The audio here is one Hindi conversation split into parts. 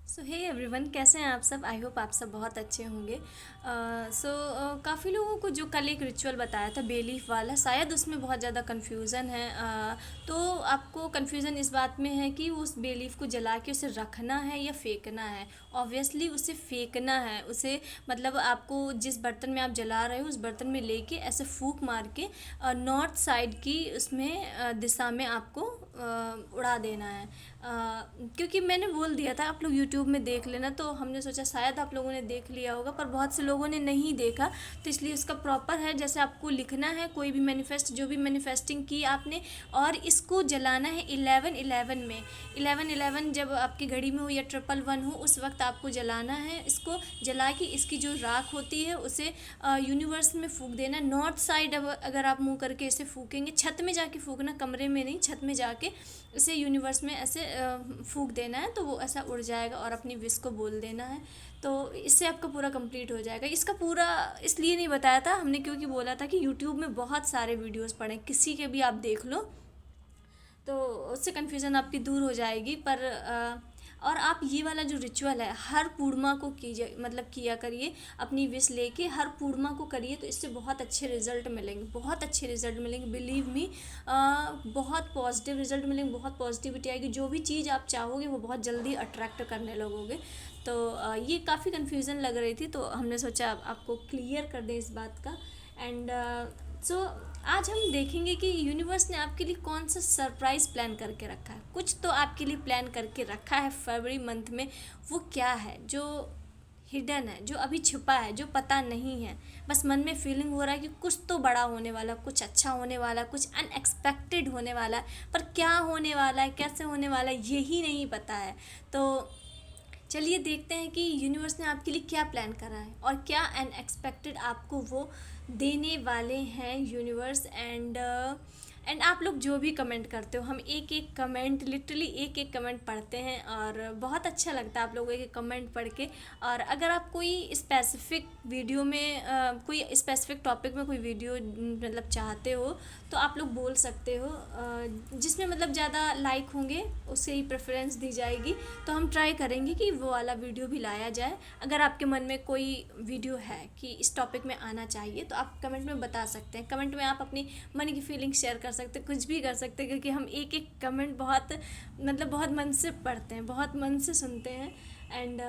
सो हे एवरीवन, कैसे हैं आप सब। आई होप आप सब बहुत अच्छे होंगे। काफ़ी लोगों को जो कल एक रिचुअल बताया था बेलीफ वाला, शायद उसमें बहुत ज़्यादा कन्फ्यूज़न है। तो आपको कन्फ्यूज़न इस बात में है कि उस बेलीफ को जला के उसे रखना है या फेंकना है। ऑब्वियसली उसे फेंकना है। उसे मतलब आपको जिस बर्तन में आप जला रहे हो उस बर्तन में लेके ऐसे फूंक मार के नॉर्थ साइड की उसमें दिशा में आपको उड़ा देना है। क्योंकि मैंने बोल दिया था, आप लोग यूट्यूब में देख लेना, तो हमने सोचा शायद आप लोगों ने देख लिया होगा, पर बहुत से लोगों ने नहीं देखा। तो इसलिए इसका प्रॉपर है, जैसे आपको लिखना है कोई भी मैनिफेस्ट, जो भी मैनिफेस्टिंग की आपने, और इसको जलाना है 11/11 में। 11/11 जब आपकी घड़ी में हो या 1111 हो, उस वक्त आपको जलाना है। इसको जला के इसकी जो राख होती है उसे यूनिवर्स में फूंक देना। नॉर्थ साइड अगर आप मुंह करके इसे फूकेंगे, छत में जाके फूकना, कमरे में नहीं, छत में जाके इसे यूनिवर्स में ऐसे फूंक देना है, तो वो ऐसा उड़ जाएगा और अपनी विश को बोल देना है। तो इससे आपका पूरा कंप्लीट हो जाएगा। इसका पूरा इसलिए नहीं बताया था हमने, क्योंकि बोला था कि यूट्यूब में बहुत सारे वीडियोस पड़े, किसी के भी आप देख लो, तो उससे कन्फ्यूज़न आपकी दूर हो जाएगी। पर और आप ये वाला जो रिचुअल है हर पूर्णिमा को कीजिए, मतलब किया करिए। अपनी विश लेके हर पूर्णिमा को करिए, तो इससे बहुत अच्छे रिजल्ट मिलेंगे, बहुत अच्छे रिजल्ट मिलेंगे, बिलीव मी। बहुत पॉजिटिव रिजल्ट मिलेंगे, बहुत पॉजिटिविटी आएगी। जो भी चीज़ आप चाहोगे वो बहुत जल्दी अट्रैक्ट करने लगोगे। तो ये काफ़ी कन्फ्यूज़न लग रही थी, तो हमने सोचा आपको क्लियर कर दें इस बात का। एंड सो आज हम देखेंगे कि यूनिवर्स ने आपके लिए कौन सा सरप्राइज़ प्लान करके रखा है। कुछ तो आपके लिए प्लान करके रखा है फरवरी मंथ में। वो क्या है जो हिडन है, जो अभी छुपा है, जो पता नहीं है। बस मन में फीलिंग हो रहा है कि कुछ तो बड़ा होने वाला, कुछ अच्छा होने वाला, कुछ अनएक्सपेक्टेड होने वाला है, पर क्या होने वाला है, कैसे होने वाला है, यही नहीं पता है। तो चलिए देखते हैं कि यूनिवर्स ने आपके लिए क्या प्लान करा है और क्या अनएक्सपेक्टेड आपको वो देने वाले हैं यूनिवर्स। एंड आप लोग जो भी कमेंट करते हो, हम एक एक कमेंट, लिटरली एक एक कमेंट पढ़ते हैं और बहुत अच्छा लगता है आप लोगों के कमेंट पढ़ के। और अगर आप कोई स्पेसिफिक वीडियो में कोई स्पेसिफिक टॉपिक में कोई वीडियो मतलब चाहते हो, तो आप लोग बोल सकते हो। जिसमें मतलब ज़्यादा लाइक होंगे उसे ही प्रेफरेंस दी जाएगी। तो हम ट्राई करेंगे कि वो वाला वीडियो भी लाया जाए। अगर आपके मन में कोई वीडियो है कि इस टॉपिक में आना चाहिए, तो आप कमेंट में बता सकते हैं। कमेंट में आप अपनी मन की फीलिंग शेयर कर सकते हैं, कुछ भी कर सकते हैं, क्योंकि हम एक एक कमेंट बहुत मतलब बहुत मन से पढ़ते हैं, बहुत मन से सुनते हैं। एंड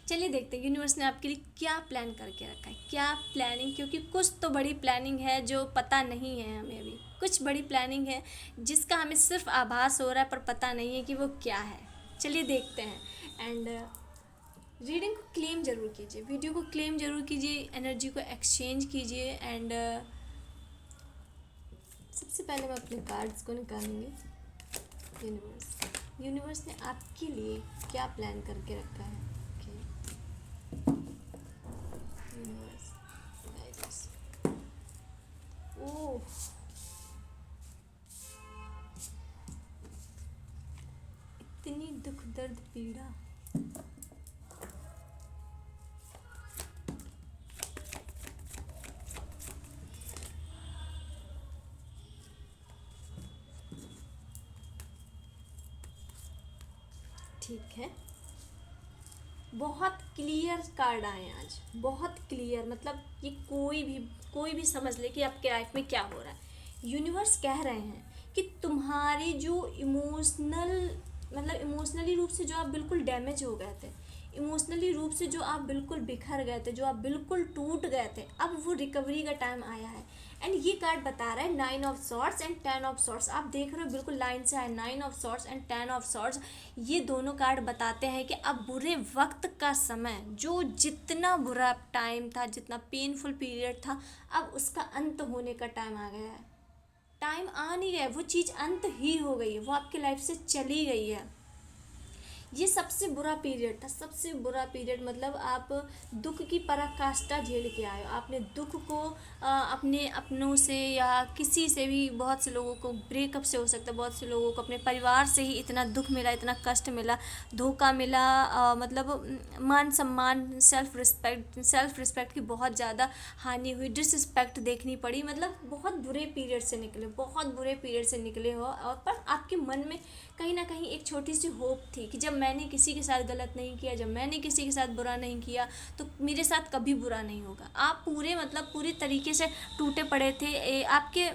चलिए देखते हैं यूनिवर्स ने आपके लिए क्या प्लान करके रखा है, क्या प्लानिंग। क्योंकि कुछ तो बड़ी प्लानिंग है जो पता नहीं है हमें अभी। कुछ बड़ी प्लानिंग है जिसका हमें सिर्फ आभास हो रहा है, पर पता नहीं है कि वो क्या है। चलिए देखते हैं। एंड रीडिंग को क्लेम ज़रूर कीजिए, वीडियो को क्लेम ज़रूर कीजिए, एनर्जी को एक्सचेंज कीजिए। एंड सबसे पहले मैं अपने कार्ड्स को निकालूंगी। यूनिवर्स, यूनिवर्स ने आपके लिए क्या प्लान करके रखा है। Universe, guidance. ओह, इतनी दुख दर्द पीड़ा। ठीक है, बहुत क्लियर कार्ड आए आज, बहुत क्लियर। मतलब ये कोई भी समझ ले कि आपके लाइफ में क्या हो रहा है। यूनिवर्स कह रहे हैं कि तुम्हारे जो इमोशनल, मतलब इमोशनली रूप से जो आप बिल्कुल डैमेज हो गए थे, इमोशनली रूप से जो आप बिल्कुल बिखर गए थे, जो आप बिल्कुल टूट गए थे, अब वो रिकवरी का टाइम आया है। एंड ये कार्ड बता रहा है 9 of swords and 10 of swords. आप देख रहे हो बिल्कुल लाइन से है, 9 of swords and 10 of swords. ये दोनों कार्ड बताते हैं कि अब बुरे वक्त का समय, जो जितना बुरा टाइम था, जितना पेनफुल पीरियड था, अब उसका अंत होने का टाइम आ गया है। टाइम आ नहीं गया, वो चीज़ अंत ही हो गई है, वो आपकी लाइफ से चली गई है। ये सबसे बुरा पीरियड था, सबसे बुरा पीरियड। मतलब आप दुख की पराकाष्ठा झेल के आए हो। आपने दुख को अपने अपनों से या किसी से भी, बहुत से लोगों को ब्रेकअप से हो सकता है, बहुत से लोगों को अपने परिवार से ही इतना दुख मिला, इतना कष्ट मिला, धोखा मिला। मतलब मान सम्मान, सेल्फ रिस्पेक्ट की बहुत ज़्यादा हानि हुई, डिसरिस्पेक्ट देखनी पड़ी। मतलब बहुत बुरे पीरियड से निकले, बहुत बुरे पीरियड से निकले हो। और पर आपके मन में कहीं ना कहीं एक छोटी सी होप थी कि जब जब मैंने किसी के साथ गलत नहीं किया, जब मैंने किसी के साथ बुरा नहीं किया, तो मेरे साथ कभी बुरा नहीं होगा। आप पूरे मतलब पूरी तरीके से टूटे पड़े थे, आपके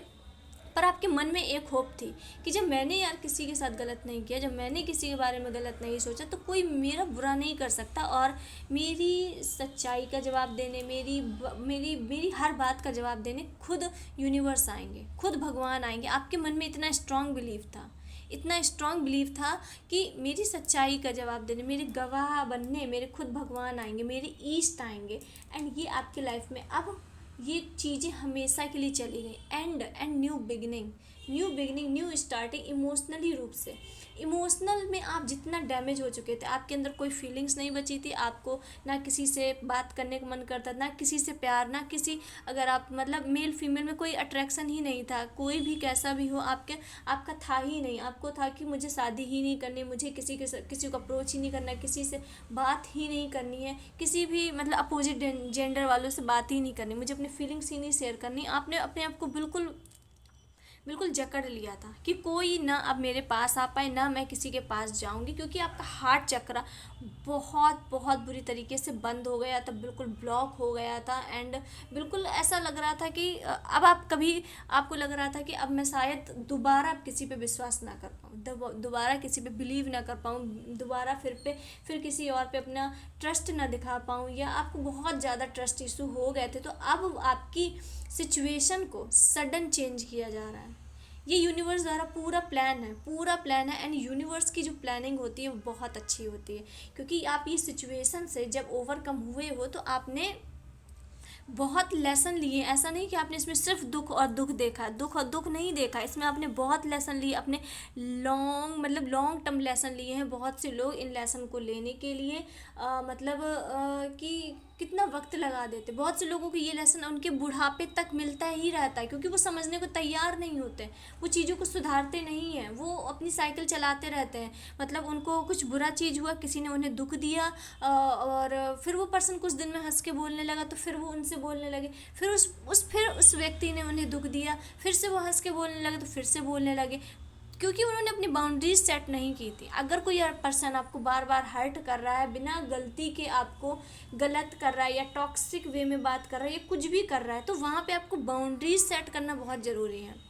पर आपके मन में एक होप थी कि जब मैंने यार किसी के साथ गलत नहीं किया, जब मैंने किसी के बारे में गलत नहीं सोचा, तो कोई मेरा बुरा नहीं कर सकता। और मेरी सच्चाई का जवाब देने, मेरी मेरी मेरी हर बात का जवाब देने खुद यूनिवर्स आएंगे, खुद भगवान आएंगे। आपके मन में इतना स्ट्रांग बिलीव था, इतना स्ट्रांग बिलीव था कि मेरी सच्चाई का जवाब देने, मेरे गवाह बनने मेरे खुद भगवान आएंगे, मेरे ईस्ट आएंगे। एंड ये आपके लाइफ में अब ये चीज़ें हमेशा के लिए चली गई। And new beginning, new beginning, new starting. Emotionally रूप से, इमोशनल में आप जितना डैमेज हो चुके थे, आपके अंदर कोई फीलिंग्स नहीं बची थी, आपको ना किसी से बात करने का मन करता, ना किसी से प्यार, ना किसी, अगर आप मतलब मेल फीमेल में कोई अट्रैक्शन ही नहीं था, कोई भी कैसा भी हो आपका था ही नहीं। आपको था कि मुझे शादी ही नहीं करनी, मुझे किसी को अप्रोच ही नहीं करना, किसी से बात ही नहीं करनी है, किसी भी मतलब अपोजिट जेंडर वालों से बात ही नहीं करनी, मुझे अपनी फीलिंग्स ही नहीं शेयर करनी। आपने अपने आप को बिल्कुल बिल्कुल जकड़ लिया था कि कोई ना अब मेरे पास आ पाए, ना मैं किसी के पास जाऊंगी, क्योंकि आपका हार्ट चक्र बहुत बहुत बुरी तरीके से बंद हो गया था, बिल्कुल ब्लॉक हो गया था। एंड बिल्कुल ऐसा लग रहा था कि अब आप कभी, आपको लग रहा था कि अब मैं शायद दोबारा किसी पे विश्वास ना कर पाऊँ, दोबारा किसी पे बिलीव ना कर पाऊँ, दोबारा फिर किसी और पे अपना ट्रस्ट ना दिखा पाऊँ, या आपको बहुत ज़्यादा ट्रस्ट इशू हो गए थे। तो अब आपकी सिचुएशन को सडन चेंज किया जा रहा है। ये यूनिवर्स द्वारा पूरा प्लान है, पूरा प्लान है। एंड यूनिवर्स की जो प्लानिंग होती है वो बहुत अच्छी होती है, क्योंकि आप ये सिचुएशन से जब ओवरकम हुए हो तो आपने बहुत लेसन लिए। ऐसा नहीं कि आपने इसमें सिर्फ दुख और दुख देखा, दुख और दुख नहीं देखा, इसमें आपने बहुत लेसन लिए, अपने लॉन्ग टर्म लेसन लिए हैं। बहुत से लोग इन लेसन को लेने के लिए कि कितना वक्त लगा देते। बहुत से लोगों को ये लेसन उनके बुढ़ापे तक मिलता ही रहता है, क्योंकि वो समझने को तैयार नहीं होते, वो चीज़ों को सुधारते नहीं हैं, वो अपनी साइकिल चलाते रहते हैं। मतलब उनको कुछ बुरा चीज़ हुआ, किसी ने उन्हें दुख दिया, और फिर वो पर्सन कुछ दिन में हंस के बोलने लगा, तो फिर वो उनसे बोलने लगे। फिर उस व्यक्ति ने उन्हें दुख दिया, फिर से वो हंस के बोलने लगे, तो फिर से बोलने लगे, क्योंकि उन्होंने अपनी बाउंड्रीज सेट नहीं की थी। अगर कोई पर्सन आपको बार बार हर्ट कर रहा है, बिना गलती के आपको गलत कर रहा है, या टॉक्सिक वे में बात कर रहा है, या कुछ भी कर रहा है, तो वहाँ पे आपको बाउंड्रीज सेट करना बहुत ज़रूरी है।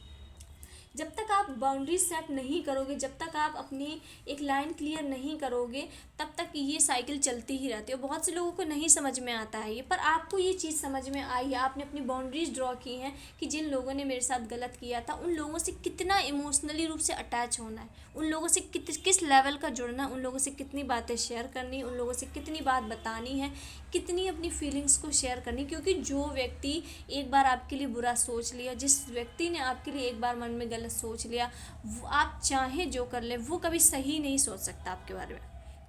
जब तक आप बाउंड्री सेट नहीं करोगे, जब तक आप अपनी एक लाइन क्लियर नहीं करोगे, तब तक ये साइकिल चलती ही रहती है। बहुत से लोगों को नहीं समझ में आता है ये, पर आपको ये चीज़ समझ में आई है, आपने अपनी बाउंड्रीज ड्रॉ की हैं कि जिन लोगों ने मेरे साथ गलत किया था, उन लोगों से कितना इमोशनली रूप से अटैच होना है, उन लोगों से किस लेवल का जुड़ना, उन लोगों से कितनी बातें शेयर करनी, उन लोगों से कितनी बात बतानी है, कितनी अपनी फीलिंग्स को शेयर करनी। क्योंकि जो व्यक्ति एक बार आपके लिए बुरा सोच लिया, जिस व्यक्ति ने आपके लिए एक बार मन में गलत सोच लिया, वो आप चाहे जो कर ले, वो कभी सही नहीं सोच सकता आपके बारे में,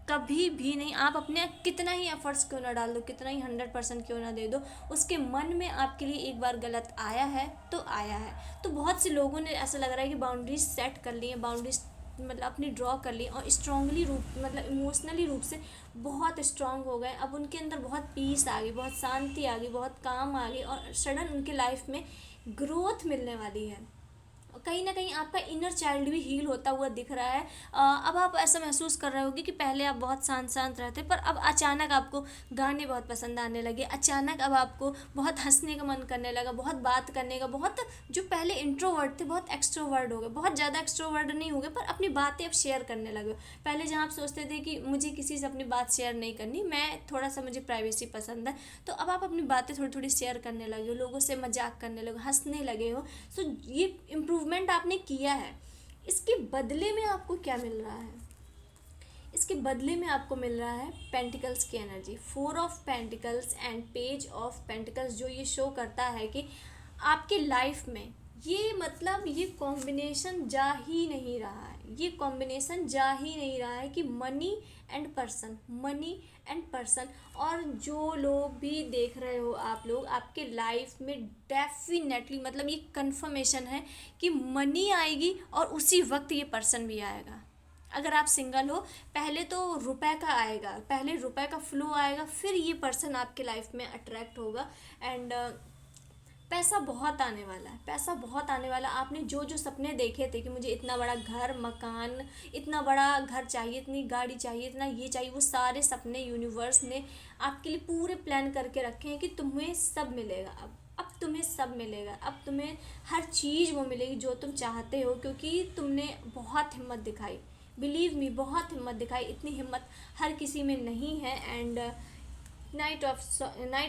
कभी भी नहीं। आप अपने कितना ही एफर्ट्स क्यों ना डाल दो, कितना ही 100% क्यों ना दे दो, उसके मन में आपके लिए एक बार गलत आया है तो आया है। तो बहुत से लोगों ने ऐसा लग रहा है कि बाउंड्रीज सेट कर ली है, बाउंड्रीज अपनी ड्रॉ कर ली, और स्ट्रांगली रूप इमोशनली रूप से बहुत स्ट्रांग हो गए। अब उनके अंदर बहुत पीस आ गई, बहुत शांति आ गई, बहुत काम आ गई, और सडन उनके लाइफ में ग्रोथ मिलने वाली है। कहीं ना कहीं आपका इनर चाइल्ड भी हील होता हुआ दिख रहा है। अब आप ऐसा महसूस कर रहे होगे कि पहले आप बहुत शांत शांत रहते, पर अब अचानक आपको गाने बहुत पसंद आने लगे, अचानक अब आपको बहुत हंसने का मन करने लगा, बहुत बात करने का, बहुत जो पहले इंट्रोवर्ट थे बहुत एक्सट्रोवर्ट हो गए, बहुत ज़्यादा एक्सट्रोवर्ट नहीं हो गए, पर अपनी बातें अब शेयर करने लगे। पहले जहाँ आप सोचते थे कि मुझे किसी से अपनी बात शेयर नहीं करनी, मैं थोड़ा सा, मुझे प्राइवेसी पसंद है, तो अब आप अपनी बातें थोड़ी थोड़ी शेयर करने लगे हो, लोगों से मजाक करने लगे, हंसने लगे हो। सो ये इम्प्रूवमेंट आपने किया है। इसके बदले में आपको क्या मिल रहा है? इसके बदले में आपको मिल रहा है पेंटिकल्स की energy, 4 of pentacles and page of pentacles, जो ये शो करता है कि आपके लाइफ में ये कॉम्बिनेशन जा ही नहीं रहा है, ये कॉम्बिनेशन जा ही नहीं रहा है कि मनी एंड पर्सन। और जो लोग भी देख रहे हो आप लोग, आपके लाइफ में डेफिनेटली ये कंफर्मेशन है कि मनी आएगी, और उसी वक्त ये पर्सन भी आएगा। अगर आप सिंगल हो, पहले तो रुपए का आएगा, पहले रुपए का फ्लो आएगा, फिर ये पर्सन आपके लाइफ में अट्रैक्ट होगा। एंड पैसा बहुत आने वाला है, पैसा बहुत आने वाला है। आपने जो जो सपने देखे थे कि मुझे इतना बड़ा घर मकान, इतना बड़ा घर चाहिए, इतनी गाड़ी चाहिए, इतना ये चाहिए, वो सारे सपने यूनिवर्स ने आपके लिए पूरे प्लान करके रखे हैं कि तुम्हें सब मिलेगा। अब तुम्हें सब मिलेगा, अब तुम्हें हर चीज़ वो मिलेगी जो तुम चाहते हो, क्योंकि तुमने बहुत हिम्मत दिखाई। बिलीव मी, बहुत हिम्मत दिखाई। इतनी हिम्मत हर किसी में नहीं है। And night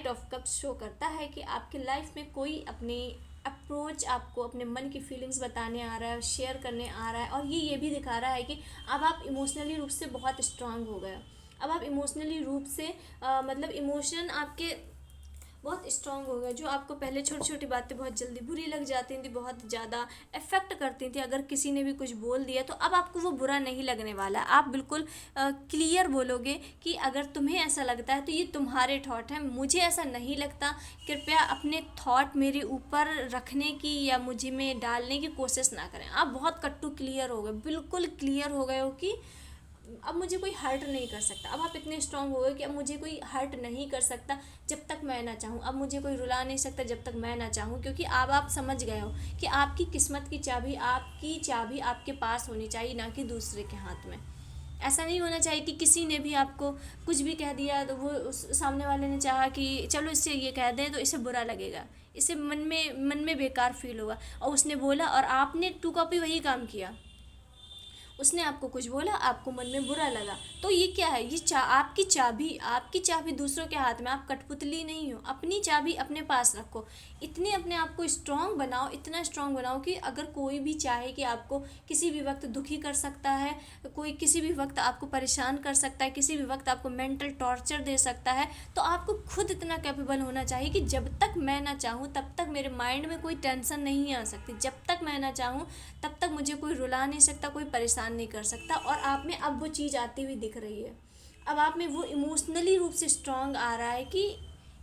of cups show करता है कि आपकी लाइफ में कोई अपनी अप्रोच आपको अपने मन की फीलिंग्स बताने आ रहा है, शेयर करने आ रहा है, और ये भी दिखा रहा है कि अब आप इमोशनली रूप से बहुत स्ट्रांग हो गए हो। अब आप इमोशनली रूप से मतलब इमोशन आपके बहुत स्ट्रांग हो गए। जो आपको पहले छोटी छोटी बातें बहुत जल्दी बुरी लग जाती थी, बहुत ज़्यादा इफ़ेक्ट करती थी, अगर किसी ने भी कुछ बोल दिया तो अब आपको वो बुरा नहीं लगने वाला। आप बिल्कुल क्लियर बोलोगे कि अगर तुम्हें ऐसा लगता है तो ये तुम्हारे थॉट हैं, मुझे ऐसा नहीं लगता। कृपया अपने थॉट मेरे ऊपर रखने की या मुझे में डालने की कोशिश ना करें। आप बहुत कट्टू क्लियर हो गए, बिल्कुल क्लियर हो गए हो कि अब मुझे कोई हर्ट नहीं कर सकता। अब आप इतने स्ट्रांग हो गए कि अब मुझे कोई हर्ट नहीं कर सकता जब तक मैं ना चाहूँ। अब मुझे कोई रुला नहीं सकता जब तक मैं ना चाहूँ, क्योंकि अब आप समझ गए हो कि आपकी किस्मत की चाबी, आपकी चाबी आपके पास होनी चाहिए, ना कि दूसरे के हाथ में। ऐसा नहीं होना चाहिए कि किसी ने भी आपको कुछ भी कह दिया तो वो उस सामने वाले ने चाहा कि चलो इससे ये कह दें तो इसे बुरा लगेगा, इसे मन में बेकार फील होगा, और उसने बोला और आपने टू कॉपी वही काम किया। उसने आपको कुछ बोला, आपको मन में बुरा लगा, तो ये क्या है? ये आपकी चाबी दूसरों के हाथ में। आप कठपुतली नहीं हो। अपनी चाबी अपने पास रखो। इतने अपने आप को स्ट्रांग बनाओ, इतना स्ट्रांग बनाओ कि अगर कोई भी चाहे कि आपको किसी भी वक्त दुखी कर सकता है, कोई किसी भी वक्त आपको परेशान कर सकता है, किसी भी वक्त आपको मेंटल टॉर्चर दे सकता है, तो आपको खुद इतना कैपेबल होना चाहिए कि जब तक मैं ना चाहूँ तब तक मेरे माइंड में कोई टेंशन नहीं आ सकती। जब तक मैं ना चाहूँ तब तक मुझे कोई रुला नहीं सकता, कोई परेशान नहीं कर सकता। और आप में अब वो चीज़ आती हुई दिख रही है। अब आप में वो इमोशनली रूप से स्ट्रांग आ रहा है कि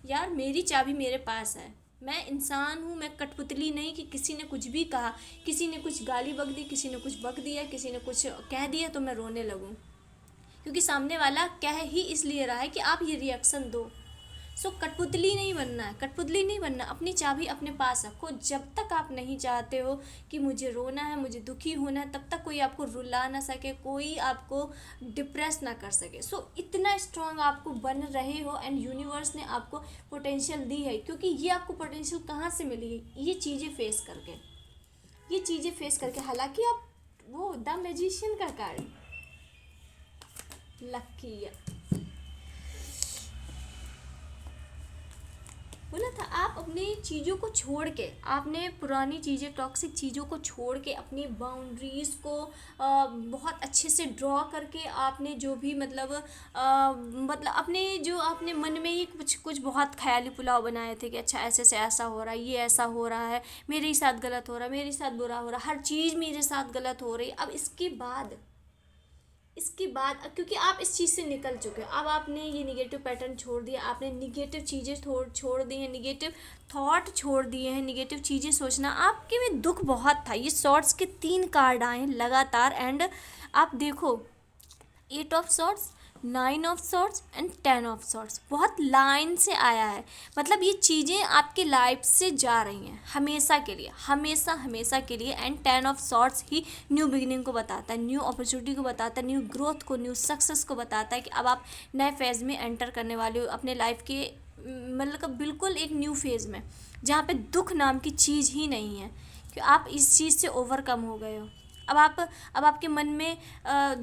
यार मेरी चाबी मेरे पास है, मैं इंसान हूँ, मैं कठपुतली नहीं कि किसी ने कुछ भी कहा, किसी ने कुछ गाली बक दी, किसी ने कुछ बक दिया, किसी ने कुछ कह दिया तो मैं रोने लगूँ, क्योंकि सामने वाला कह ही इसलिए रहा है कि आप ये रिएक्शन दो। सो कठपुतली नहीं बनना है, कठपुतली नहीं बनना। अपनी चाबी अपने पास रखो। जब तक आप नहीं चाहते हो कि मुझे रोना है, मुझे दुखी होना है, तब तक कोई आपको रुला ना सके, कोई आपको डिप्रेस ना कर सके। सो इतना स्ट्रांग आपको बन रहे हो, एंड यूनिवर्स ने आपको पोटेंशियल दी है, क्योंकि ये आपको पोटेंशियल कहाँ से मिली है? ये चीज़ें फेस करके। हालांकि आप वो द मैजिशियन का कार्ड लकी बोला था, आप अपनी चीज़ों को छोड़ के, आपने पुरानी चीज़ें, टॉक्सिक चीज़ों को छोड़ के, अपनी बाउंड्रीज़ को बहुत अच्छे से ड्रॉ करके, आपने जो भी मतलब अपने जो आपने मन में ही कुछ कुछ बहुत ख्याली पुलाव बनाए थे कि अच्छा ऐसे से ऐसा हो रहा है, ये ऐसा हो रहा है, मेरे ही साथ गलत हो रहा है, मेरे साथ बुरा हो रहा है, हर चीज़ मेरे साथ गलत हो रही। अब इसके बाद क्योंकि आप इस चीज़ से निकल चुके हो, अब आपने ये निगेटिव पैटर्न छोड़ दिया, आपने निगेटिव चीज़ें छोड़ दी हैं, निगेटिव थॉट छोड़ दिए हैं, निगेटिव चीज़ें सोचना। आपके में दुख बहुत था। ये सॉर्ट्स के 3 कार्ड आए लगातार, एंड आप देखो 8 of sorts, 9 of sorts and 10 of sorts, बहुत लाइन से आया है। मतलब ये चीज़ें आपके लाइफ से जा रही हैं हमेशा के लिए, हमेशा के लिए। एंड 10 ऑफ सॉर्ट्स ही न्यू बिगिनिंग को बताता है, न्यू अपॉर्चुनिटी को बताता है, न्यू ग्रोथ को, न्यू सक्सेस को बताता है कि अब आप नए फेज़ में एंटर करने वाले हो अपने लाइफ के, मतलब बिल्कुल एक न्यू फेज़ में, जहाँ पे दुख नाम की चीज़ ही नहीं है, कि आप इस चीज़ से ओवरकम हो गए हो। अब आपके मन में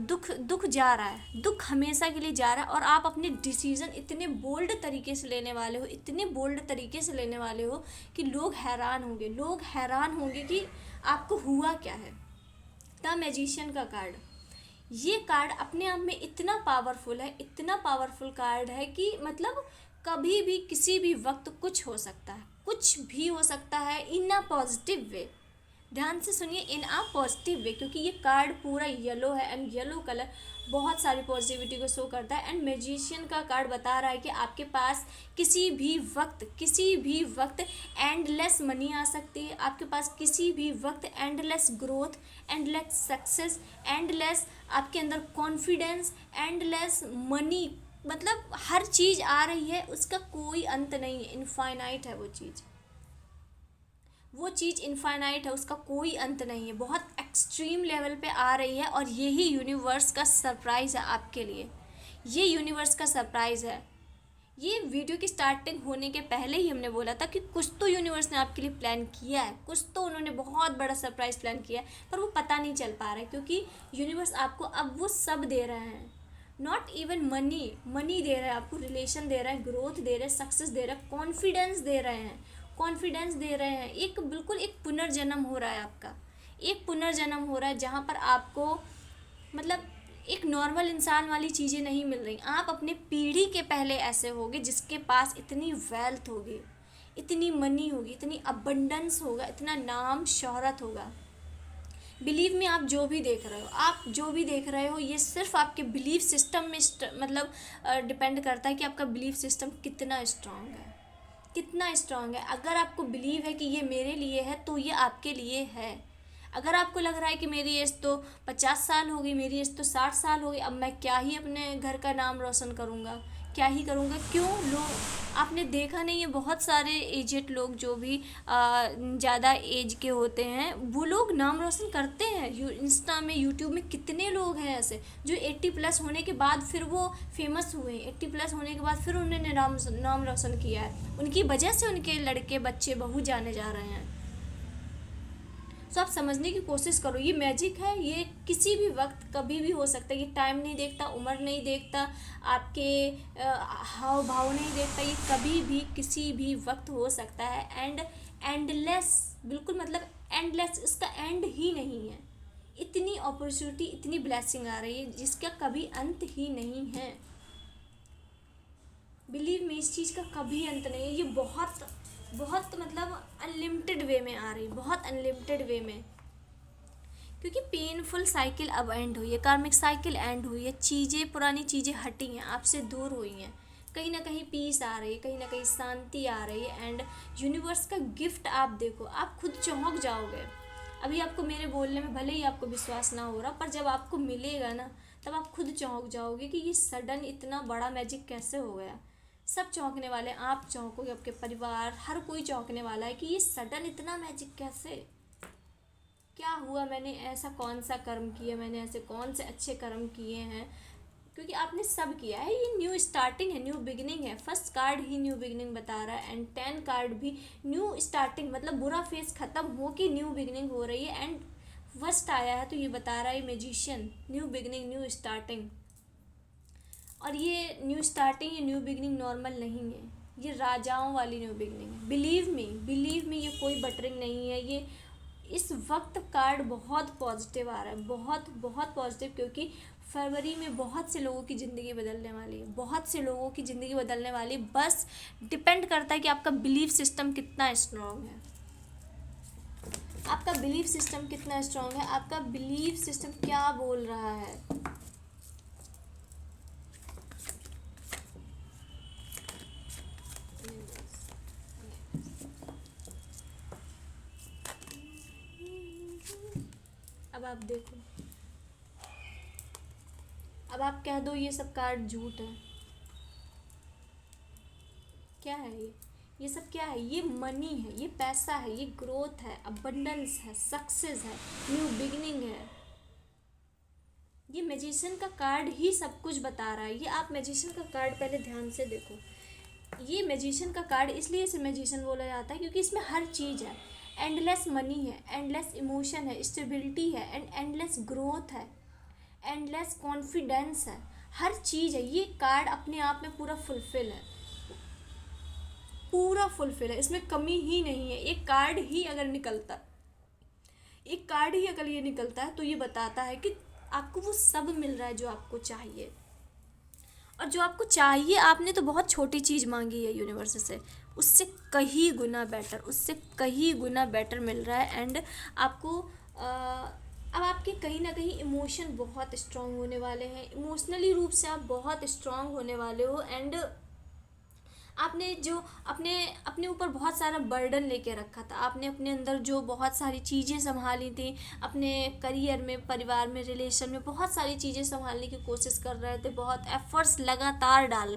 दुख जा रहा है, दुख हमेशा के लिए जा रहा है, और आप अपने डिसीज़न इतने बोल्ड तरीके से लेने वाले हो कि लोग हैरान होंगे कि आपको हुआ क्या है। द मैजिशियन का कार्ड, ये कार्ड अपने आप में इतना पावरफुल कार्ड है कि मतलब कभी भी किसी भी वक्त कुछ हो सकता है, कुछ भी हो सकता है इन अ पॉजिटिव वे। ध्यान से सुनिए, इन अ पॉजिटिव वे, क्योंकि ये कार्ड पूरा येलो है, एंड येलो कलर बहुत सारी पॉजिटिविटी को शो करता है। एंड मैजिशियन का कार्ड बता रहा है कि आपके पास किसी भी वक्त एंडलेस मनी आ सकती है, आपके पास किसी भी वक्त endless growth, endless success, endless आपके अंदर कॉन्फिडेंस, एंडलेस मनी, मतलब हर चीज़ आ रही है, उसका कोई अंत नहीं है, इनफाइनाइट है वो चीज़। वो चीज़ इनफाइनाइट है, उसका कोई अंत नहीं है, बहुत एक्सट्रीम लेवल पे आ रही है, और यही यूनिवर्स का सरप्राइज़ है आपके लिए। ये यूनिवर्स का सरप्राइज़ है। ये वीडियो की स्टार्टिंग होने के पहले ही हमने बोला था कि कुछ तो यूनिवर्स ने आपके लिए प्लान किया है, कुछ तो उन्होंने बहुत बड़ा सरप्राइज़ प्लान किया है, पर वो पता नहीं चल पा रहा है, क्योंकि यूनिवर्स आपको अब वो सब दे रहे हैं। नॉट इवन मनी, मनी दे रहा है आपको, रिलेशन दे रहा है, ग्रोथ दे रहे हैं, सक्सेस दे रहा है, कॉन्फिडेंस दे रहे हैं, कॉन्फिडेंस दे रहे हैं। एक बिल्कुल एक पुनर्जन्म हो रहा है आपका, एक पुनर्जन्म हो रहा है, जहाँ पर आपको मतलब एक नॉर्मल इंसान वाली चीज़ें नहीं मिल रही। आप अपने पीढ़ी के पहले ऐसे होगे जिसके पास इतनी वेल्थ होगी, इतनी मनी होगी, इतनी अबंडेंस होगा, इतना नाम शोहरत होगा। बिलीव में, आप जो भी देख रहे हो, आप जो भी देख रहे हो, ये सिर्फ आपके बिलीफ सिस्टम में मतलब डिपेंड करता है कि आपका बिलीफ सिस्टम कितना स्ट्रांग है, कितना स्ट्रांग है। अगर आपको बिलीव है कि ये मेरे लिए है तो ये आपके लिए है। अगर आपको लग रहा है कि मेरी एज तो 50 साल हो गई, मेरी एज तो 60 साल हो गई, अब मैं क्या ही अपने घर का नाम रोशन करूँगा, क्या ही करूँगा, क्यों? लोग, आपने देखा नहीं है, बहुत सारे एजेड लोग जो भी ज़्यादा एज के होते हैं, वो लोग नाम रोशन करते हैं। इंस्टा में, यूट्यूब में कितने लोग हैं ऐसे जो 80+ होने के बाद फिर वो फेमस हुए, 80+ होने के बाद फिर उन्होंने नाम रोशन किया है। उनकी वजह से उनके लड़के, बच्चे, बहू जाने जा रहे हैं। सो आप समझने की कोशिश करो, ये मैजिक है, ये किसी भी वक्त कभी भी हो सकता है। ये टाइम नहीं देखता, उम्र नहीं देखता, आपके हाव भाव नहीं देखता, ये कभी भी किसी भी वक्त हो सकता है। एंड एंडलेस, बिल्कुल मतलब एंडलेस, इसका एंड ही नहीं है। इतनी अपॉर्चुनिटी, इतनी ब्लेसिंग आ रही है जिसका कभी अंत ही नहीं है। बिलीव में, इस चीज़ का कभी अंत नहीं है। ये बहुत बहुत मतलब अनलिमिटेड वे में आ रही, बहुत अनलिमिटेड वे में, क्योंकि पेनफुल साइकिल अब एंड हुई है, कार्मिक साइकिल एंड हुई है। चीज़ें, पुरानी चीज़ें हटी हैं, आपसे दूर हुई हैं। कहीं ना कहीं पीस आ रही है, कहीं ना कहीं शांति आ रही है। एंड यूनिवर्स का गिफ्ट आप देखो, आप खुद चौंक जाओगे। अभी आपको मेरे बोलने में भले ही आपको विश्वास ना हो रहा, पर जब आपको मिलेगा ना, तब आप खुद चौंक जाओगे कि ये सडन इतना बड़ा मैजिक कैसे हो गया। सब चौंकने वाले हैं, आप चौंकोगे, आपके परिवार, हर कोई चौंकने वाला है कि ये सडन इतना मैजिक कैसे, क्या हुआ, मैंने ऐसा कौन सा कर्म किया, मैंने ऐसे कौन से अच्छे कर्म किए हैं। क्योंकि आपने सब किया है, ये न्यू स्टार्टिंग है, न्यू बिगिनिंग है। फर्स्ट कार्ड ही न्यू बिगिनिंग बता रहा है, एंड 10 कार्ड भी न्यू स्टार्टिंग, मतलब बुरा फेज ख़त्म हो के न्यू बिगिनिंग हो रही है। एंड फर्स्ट आया है तो ये बता रहा है magician, new beginning, new starting. और ये न्यू स्टार्टिंग, ये न्यू बिगनिंग नॉर्मल नहीं है, ये राजाओं वाली न्यू बिगनिंग है। बिलीव मी, ये कोई बटरिंग नहीं है। ये इस वक्त कार्ड बहुत पॉजिटिव आ रहा है, बहुत बहुत पॉजिटिव, क्योंकि फरवरी में बहुत से लोगों की ज़िंदगी बदलने वाली है, बहुत से लोगों की ज़िंदगी बदलने वाली है। बस डिपेंड करता है कि आपका बिलीफ सिस्टम कितना स्ट्रॉन्ग है, आपका बिलीफ सिस्टम कितना स्ट्रॉन्ग है, आपका बिलीफ सिस्टम क्या बोल रहा है। अब आप देखो, अब आप कह दो ये सब कार्ड झूठ है, क्या है ये सब क्या है? ये मनी है, ये पैसा है, ये ग्रोथ है, अबंडेंस है, सक्सेस है, न्यू बिगिनिंग है। ये मैजिशियन का कार्ड ही सब कुछ बता रहा है। ये आप मैजिशियन का कार्ड पहले ध्यान से देखो। ये मैजिशियन का कार्ड इसलिए इसे मैजिशियन बोला जाता है क्योंकि इसमें हर चीज़ है। एंडलेस मनी है, एंडलेस इमोशन है, स्टेबिलिटी है, एंड एंडलेस ग्रोथ है, एंडलेस कॉन्फिडेंस है, हर चीज़ है। ये कार्ड अपने आप में पूरा फुलफिल है, पूरा फुलफिल है, इसमें कमी ही नहीं है। एक कार्ड ही अगर निकलता, एक कार्ड ही अगर ये निकलता है तो ये बताता है कि आपको वो सब मिल रहा है जो आपको चाहिए। और जो आपको चाहिए, आपने तो बहुत छोटी चीज़ मांगी है यूनिवर्स से, उससे कहीं गुना बेटर, उससे कहीं गुना बेटर मिल रहा है। एंड आपको अब आपके कहीं ना कहीं इमोशन बहुत स्ट्रांग होने वाले हैं, इमोशनली रूप से आप बहुत स्ट्रांग होने वाले हो। एंड आपने जो अपने अपने ऊपर बहुत सारा बर्डन लेके रखा था, आपने अपने अंदर जो बहुत सारी चीज़ें संभाली थी, अपने करियर में, परिवार में, रिलेशन में बहुत सारी चीज़ें संभालने की कोशिश कर रहे थे, बहुत एफर्ट्स लगातार डाल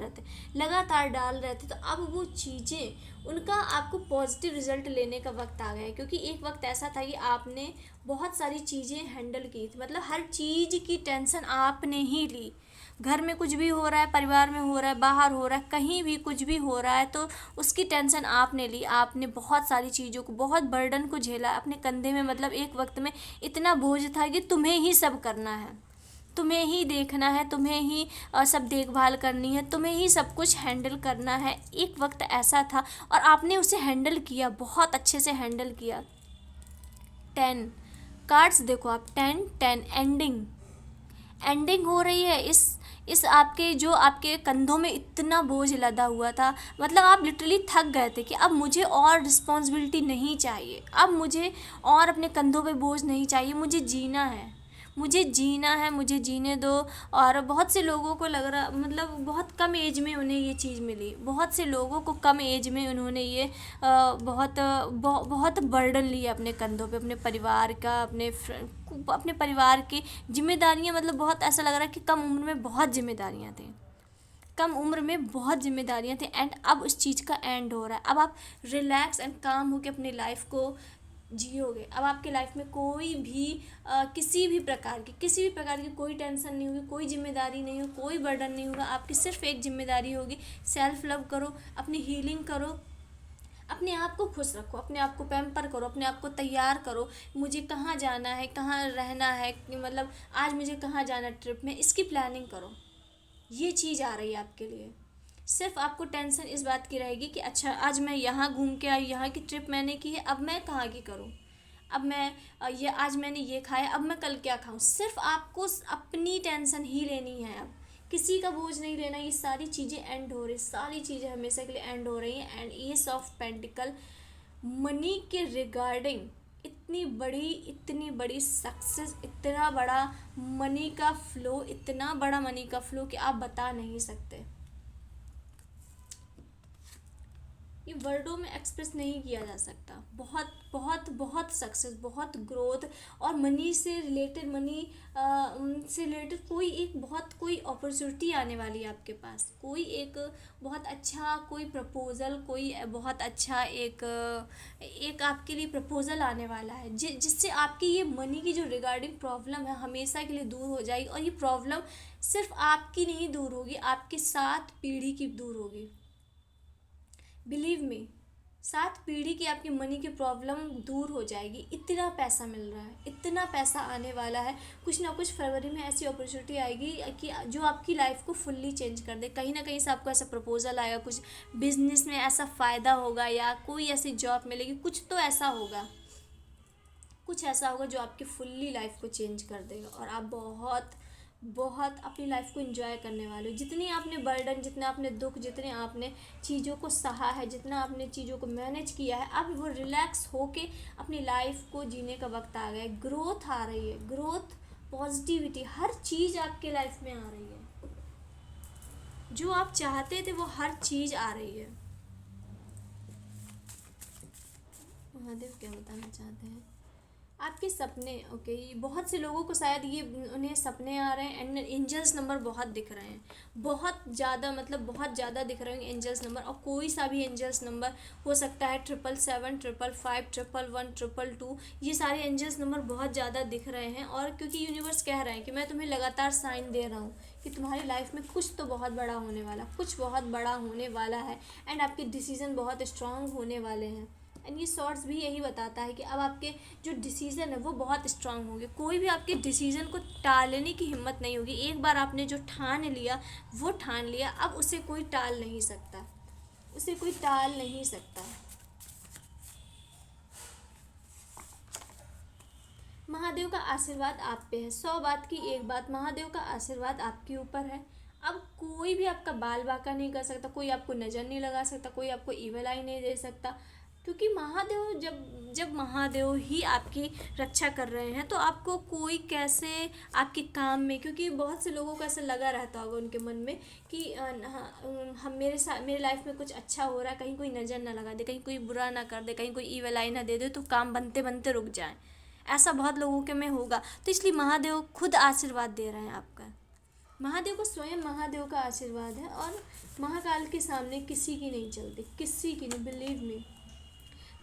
रहे थे, तो अब वो चीज़ें, उनका आपको पॉजिटिव रिजल्ट लेने का वक्त आ गया है। क्योंकि एक वक्त ऐसा था कि आपने बहुत सारी चीज़ें हैंडल की थी, मतलब हर चीज़ की टेंशन आपने ही ली। घर में कुछ भी हो रहा है, परिवार में हो रहा है, बाहर हो रहा है, कहीं भी कुछ भी हो रहा है, तो उसकी टेंशन आपने ली। आपने बहुत सारी चीज़ों को, बहुत बर्डन को झेला अपने कंधे में, मतलब एक वक्त में इतना बोझ था कि तुम्हें ही सब करना है, तुम्हें ही देखना है, तुम्हें ही सब देखभाल करनी है, तुम्हें ही सब कुछ हैंडल करना है। एक वक्त ऐसा था और आपने उसे हैंडल किया, बहुत अच्छे से हैंडल किया। 10 कार्ड्स देखो आप, 10 10 एंडिंग, एंडिंग हो रही है। इस आपके जो आपके कंधों में इतना बोझ लदा हुआ था, मतलब आप लिटरली थक गए थे कि अब मुझे और रिस्पॉन्सिबिलिटी नहीं चाहिए, अब मुझे और अपने कंधों पे बोझ नहीं चाहिए, मुझे जीना है, मुझे जीना है, मुझे जीने दो। और बहुत से लोगों को लग रहा, मतलब बहुत कम एज में उन्हें ये चीज़ मिली, बहुत से लोगों को कम एज में उन्होंने ये बहुत बर्डन लिया अपने कंधों पे, अपने परिवार का, अपने परिवार की जिम्मेदारियां, मतलब बहुत ऐसा लग रहा है कि कम उम्र में बहुत जिम्मेदारियां थी, कम उम्र में बहुत जिम्मेदारियां थी। एंड अब उस चीज़ का एंड हो रहा है, अब आप रिलैक्स एंड काम होकर अपनी लाइफ को जियोगे। अब आपके लाइफ में कोई भी किसी भी प्रकार की कोई टेंशन नहीं होगी, कोई जिम्मेदारी नहीं होगी, कोई बर्डन नहीं होगा। आपकी सिर्फ एक जिम्मेदारी होगी, सेल्फ लव करो, अपनी हीलिंग करो, अपने आप को खुश रखो, अपने आप को पैम्पर करो, अपने आप को तैयार करो। मुझे कहाँ जाना है, कहाँ रहना है, मतलब आज मुझे कहाँ जाना है ट्रिप में, इसकी प्लानिंग करो। ये चीज़ आ रही है आपके लिए। सिर्फ आपको टेंशन इस बात की रहेगी कि अच्छा आज मैं यहाँ घूम के आई, यहाँ की ट्रिप मैंने की है, अब मैं कहाँ की करूँ, अब मैं ये आज मैंने ये खाया, अब मैं कल क्या खाऊँ। सिर्फ आपको अपनी टेंशन ही लेनी है, अब किसी का बोझ नहीं लेना। ये सारी चीज़ें एंड हो रही, सारी चीज़ें हमेशा के लिए एंड हो रही हैं। And S of pentacle money के रिगार्डिंग इतनी बड़ी सक्सेस, इतना बड़ा मनी का फ्लो, इतना बड़ा मनी का फ्लो कि आप बता नहीं सकते, ये वर्डों में एक्सप्रेस नहीं किया जा सकता। बहुत बहुत बहुत सक्सेस, बहुत ग्रोथ, और मनी से रिलेटेड, से रिलेटेड कोई अपॉर्चुनिटी आने वाली है आपके पास, कोई एक बहुत अच्छा कोई प्रपोज़ल, कोई बहुत अच्छा एक आपके लिए प्रपोज़ल आने वाला है, जिससे आपकी ये मनी की जो रिगार्डिंग प्रॉब्लम है हमेशा के लिए दूर हो जाएगी। और ये प्रॉब्लम सिर्फ आपकी नहीं दूर होगी, आपकी 7 पीढ़ी की दूर होगी। बिलीव मी, 7 पीढ़ी की आपकी मनी की प्रॉब्लम दूर हो जाएगी। इतना पैसा मिल रहा है, इतना पैसा आने वाला है, कुछ ना कुछ फरवरी में ऐसी अपॉर्चुनिटी आएगी कि जो आपकी लाइफ को फुल्ली चेंज कर दे। कहीं ना कहीं से आपको ऐसा प्रपोजल आएगा, कुछ बिजनेस में ऐसा फ़ायदा होगा, या कोई ऐसी जॉब मिलेगी, कुछ तो ऐसा होगा, कुछ ऐसा होगा जो आपकी फुल्ली लाइफ को चेंज कर देगा। और आप बहुत बहुत अपनी लाइफ को एंजॉय करने वाले हो। जितनी आपने बर्डन, जितना आपने दुख, जितने आपने चीज़ों को सहा है, जितना आपने चीज़ों को मैनेज किया है, अब वो रिलैक्स होके अपनी लाइफ को जीने का वक्त आ गया है। ग्रोथ आ रही है, ग्रोथ, पॉजिटिविटी, हर चीज़ आपके लाइफ में आ रही है। जो आप चाहते थे वो हर चीज़ आ रही है। महादेव क्या बताना चाहते हैं? आपके सपने, ओके, बहुत से लोगों को शायद ये उन्हें सपने आ रहे हैं, एंड एंजल्स नंबर बहुत दिख रहे हैं, बहुत ज़्यादा, मतलब बहुत ज़्यादा दिख रहे हैं एंजल्स नंबर। और कोई सा भी एंजल्स नंबर हो सकता है, 777, 555, 111, 222, ये सारे एंजल्स नंबर बहुत ज़्यादा दिख रहे हैं। और क्योंकि यूनिवर्स कह रहे हैं कि मैं तुम्हें लगातार साइन दे रहा हूँ कि तुम्हारी लाइफ में कुछ तो बहुत बड़ा होने वाला, कुछ बहुत बड़ा होने वाला है, एंड आपके डिसीज़न बहुत स्ट्रांग होने वाले हैं। एंड ये शॉर्ट्स भी यही बताता है कि अब आपके जो डिसीज़न है वो बहुत स्ट्रांग होंगे, कोई भी आपके डिसीज़न को टालने की हिम्मत नहीं होगी। एक बार आपने जो ठान लिया वो ठान लिया, अब उसे कोई टाल नहीं सकता, उसे कोई टाल नहीं सकता। महादेव का आशीर्वाद आप पे है, 100 बात की एक बात, महादेव का आशीर्वाद आपके ऊपर है। अब कोई भी आपका बाल बांका नहीं कर सकता, कोई आपको नज़र नहीं लगा सकता, कोई आपको ईवल आई नहीं दे सकता। क्योंकि महादेव जब महादेव ही आपकी रक्षा कर रहे हैं तो आपको कोई कैसे आपके काम में, क्योंकि बहुत से लोगों को ऐसा लगा रहता होगा उनके मन में कि हम मेरे लाइफ में कुछ अच्छा हो रहा है, कहीं कोई नज़र ना लगा दे, कहीं कोई बुरा ना कर दे, कहीं कोई ईवल आई ना दे दे तो काम बनते बनते रुक जाए। ऐसा बहुत लोगों के में होगा, तो इसलिए महादेव खुद आशीर्वाद दे रहे हैं आपका। महादेव को स्वयं महादेव का आशीर्वाद है, और महाकाल के सामने किसी की नहीं चलती, किसी की नहीं, बिलीव मी।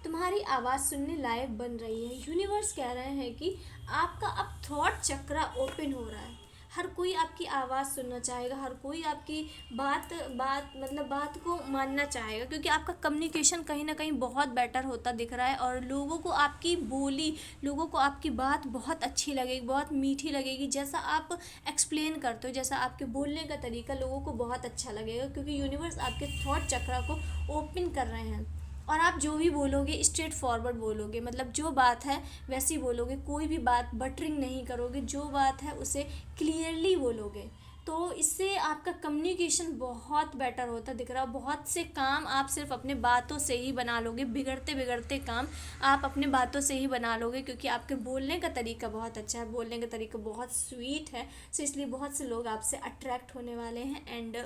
तुम्हारी आवाज़ सुनने लायक बन रही है। यूनिवर्स कह रहे हैं कि आपका अब थॉट चक्रा ओपन हो रहा है। हर कोई आपकी आवाज़ सुनना चाहेगा, हर कोई आपकी बात को मानना चाहेगा, क्योंकि आपका कम्युनिकेशन कहीं ना कहीं बहुत बेटर होता दिख रहा है, और लोगों को आपकी बोली, लोगों को आपकी बात बहुत अच्छी लगेगी, बहुत मीठी लगेगी। जैसा आप एक्सप्लेन करते हो, जैसा आपके बोलने का तरीका लोगों को बहुत अच्छा लगेगा, क्योंकि यूनिवर्स आपके थॉट चक्रा को ओपन कर रहे हैं। और आप जो भी बोलोगे स्ट्रेट फॉरवर्ड बोलोगे, मतलब जो बात है वैसी बोलोगे, कोई भी बात बटरिंग नहीं करोगे, जो बात है उसे क्लियरली बोलोगे। तो इससे आपका कम्युनिकेशन बहुत बेटर होता दिख रहा है। बहुत से काम आप सिर्फ अपने बातों से ही बना लोगे, बिगड़ते बिगड़ते काम आप अपने बातों से ही बना लोगे, क्योंकि आपके बोलने का तरीका बहुत अच्छा है, बोलने का तरीका बहुत स्वीट है। सो इसलिए बहुत से लोग आपसे अट्रैक्ट होने वाले हैं। एंड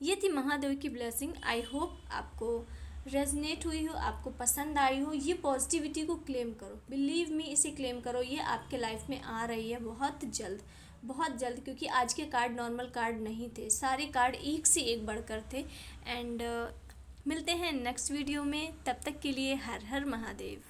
ये थी महादेव की ब्लेसिंग। आई होप आपको रेजनेट हुई हो, आपको पसंद आई हो। ये पॉजिटिविटी को क्लेम करो, बिलीव मी, इसे क्लेम करो। ये आपके लाइफ में आ रही है बहुत जल्द, बहुत जल्द, क्योंकि आज के कार्ड नॉर्मल कार्ड नहीं थे, सारे कार्ड एक से एक बढ़कर थे। एंड मिलते हैं नेक्स्ट वीडियो में, तब तक के लिए हर हर महादेव।